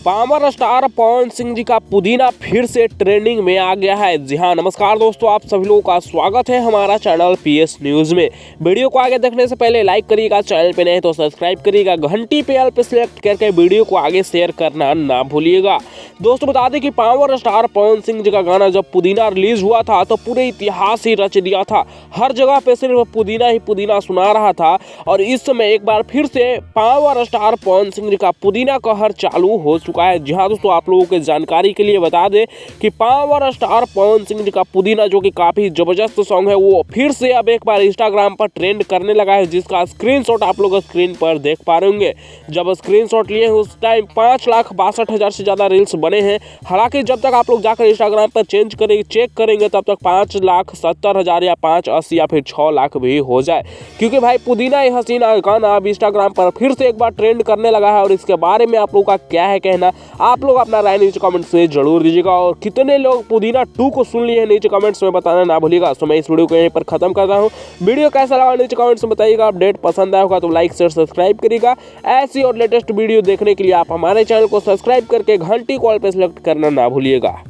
Power star Pawan Singh ji का पुदीना फिर से ट्रेंडिंग में आ गया है। जी हाँ, नमस्कार दोस्तों, आप सभी लोगों का स्वागत है हमारा चैनल पीएस न्यूज में। वीडियो को आगे देखने से पहले लाइक करिएगा, चैनल पे नए तो सब्सक्राइब करिएगा, घंटी पे ऑल पे सिलेक्ट करके वीडियो को आगे शेयर करना ना भूलिएगा। दोस्तों बता दें कि पावर स्टार पवन सिंह जी का गाना जब पुदीना रिलीज हुआ था तो पूरे इतिहास ही रच दिया था। हर जगह पे सिर्फ पुदीना ही पुदीना सुना रहा था और इस समय एक बार फिर से पावर स्टार पवन सिंह जी का पुदीना कहर चालू हो चुका है। जी हाँ दोस्तों, आप लोगों के जानकारी के लिए बता दें कि पावर स्टार पवन सिंह जी का पुदीना जो कि काफी जबरदस्त सॉन्ग है वो फिर से अब एक बार इंस्टाग्राम पर ट्रेंड करने लगा है, जिसका स्क्रीनशॉट आप लोग स्क्रीन पर देख पा रहे होंगे। जब स्क्रीनशॉट लिए उस टाइम 5,62,000 से ज्यादा रील्स बने हैं। हालांकि जब तक आप लोग जाकर इंस्टाग्राम पर चेक करेंगे तब तक 5,70,000 या 5,80,000 या फिर 6 लाख भी हो जाए, क्योंकि भाई पुदीना हसीना गाना अब इंस्टाग्राम पर फिर से एक बार ट्रेंड करने लगा है। और इसके बारे में आप लोगों का क्या है कहना, आप लोग अपना राय नीचे कमेंट्स में जरूर दीजिएगा। और कितने लोग पुदीना 2 को सुन लिए हैं नीचे कमेंट्स में बताना ना भूलिएगा। तो मैं इस वीडियो को यहीं पर खत्म कर रहा हूँ। वीडियो कैसा लगा नीचे कमेंट्स में बताइएगा। अपडेट पसंद आया होगा तो लाइक शेयर सब्सक्राइब करिएगा। ऐसी और लेटेस्ट वीडियो देखने के लिए आप हमारे चैनल को सब्सक्राइब करके घंटी कॉल पे सेलेक्ट करना ना भूलिएगा।